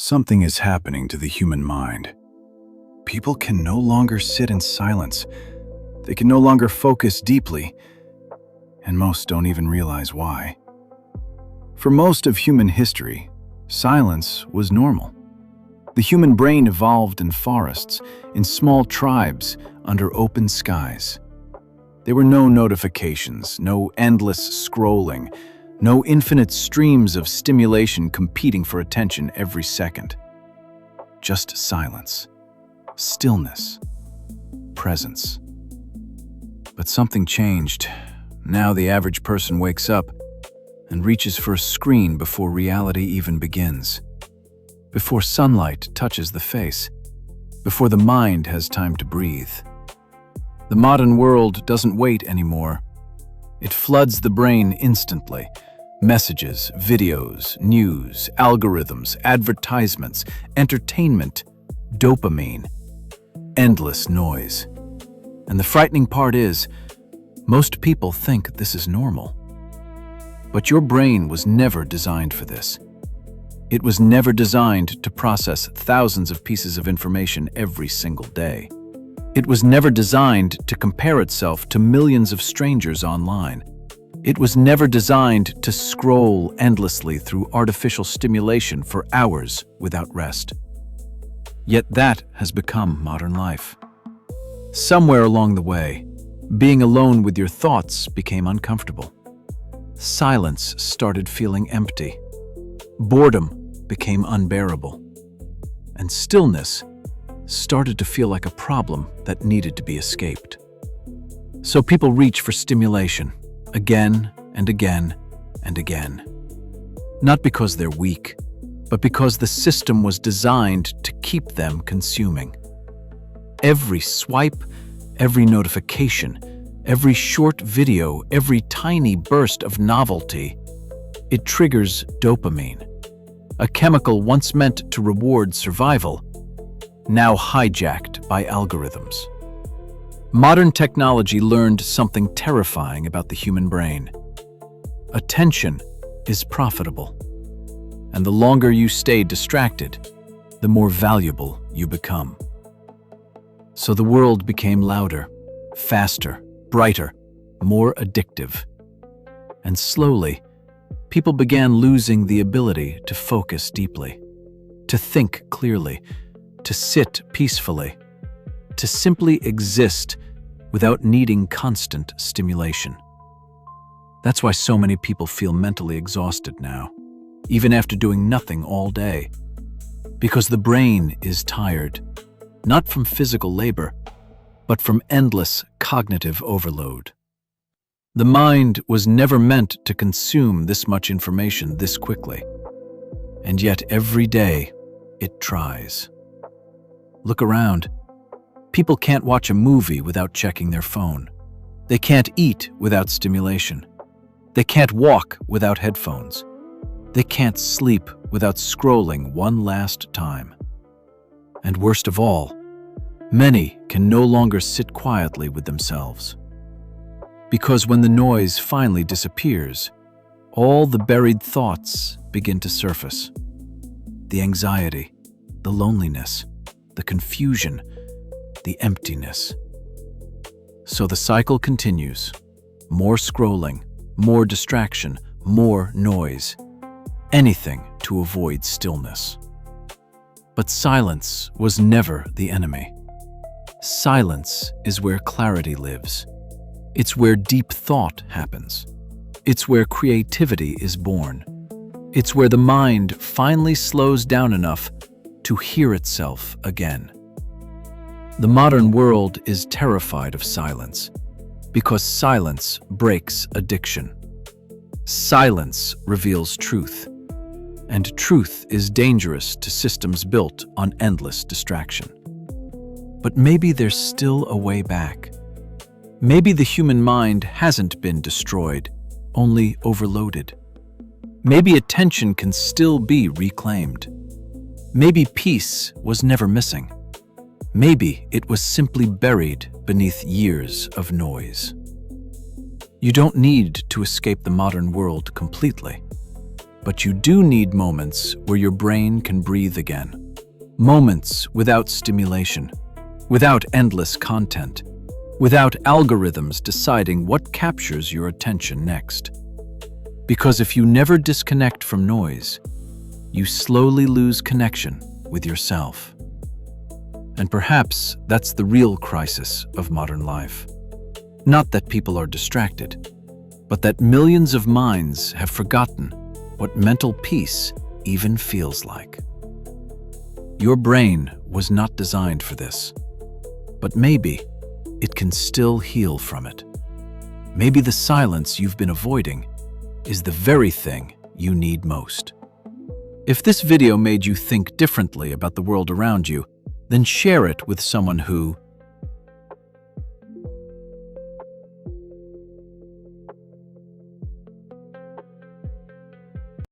Something is happening to the human mind. People can no longer sit in silence. They can no longer focus deeply, and most don't even realize why. For most of human history, silence was normal. The human brain evolved in forests, in small tribes, under open skies. There were no notifications, no endless scrolling, no infinite streams of stimulation competing for attention every second. Just silence, stillness, presence. But something changed. Now the average person wakes up and reaches for a screen before reality even begins, before sunlight touches the face, before the mind has time to breathe. The modern world doesn't wait anymore. It floods the brain instantly. Messages, videos, news, algorithms, advertisements, entertainment, dopamine, endless noise. And the frightening part is, most people think this is normal. But your brain was never designed for this. It was never designed to process thousands of pieces of information every single day. It was never designed to compare itself to millions of strangers online. It was never designed to scroll endlessly through artificial stimulation for hours without rest. Yet that has become modern life. Somewhere along the way, being alone with your thoughts became uncomfortable. Silence started feeling empty. Boredom became unbearable. And stillness started to feel like a problem that needed to be escaped. So people reach for stimulation, again and again and again. Not because they're weak, but because the system was designed to keep them consuming. Every swipe, every notification, every short video, every tiny burst of novelty, it triggers dopamine, a chemical once meant to reward survival, now hijacked by algorithms. Modern technology learned something terrifying about the human brain. Attention is profitable, and the longer you stay distracted, the more valuable you become. So the world became louder, faster, brighter, more addictive. And slowly, people began losing the ability to focus deeply, to think clearly, to sit peacefully, to simply exist without needing constant stimulation. That's why so many people feel mentally exhausted now, even after doing nothing all day. Because the brain is tired, not from physical labor, but from endless cognitive overload. The mind was never meant to consume this much information this quickly, and yet every day it tries. Look around. People can't watch a movie without checking their phone. They can't eat without stimulation. They can't walk without headphones. They can't sleep without scrolling one last time. And worst of all, many can no longer sit quietly with themselves. Because when the noise finally disappears, all the buried thoughts begin to surface. The anxiety, the loneliness, the confusion, the emptiness. So the cycle continues. More scrolling, more distraction, more noise. Anything to avoid stillness. But silence was never the enemy. Silence is where clarity lives. It's where deep thought happens. It's where creativity is born. It's where the mind finally slows down enough to hear itself again. The modern world is terrified of silence because silence breaks addiction. Silence reveals truth, and truth is dangerous to systems built on endless distraction. But maybe there's still a way back. Maybe the human mind hasn't been destroyed, only overloaded. Maybe attention can still be reclaimed. Maybe peace was never missing. Maybe it was simply buried beneath years of noise. You don't need to escape the modern world completely. But you do need moments where your brain can breathe again. Moments without stimulation, without endless content, without algorithms deciding what captures your attention next. Because if you never disconnect from noise, you slowly lose connection with yourself. And perhaps that's the real crisis of modern life. Not that people are distracted, but that millions of minds have forgotten what mental peace even feels like. Your brain was not designed for this, but maybe it can still heal from it. Maybe the silence you've been avoiding is the very thing you need most. If this video made you think differently about the world around you, then share it with someone who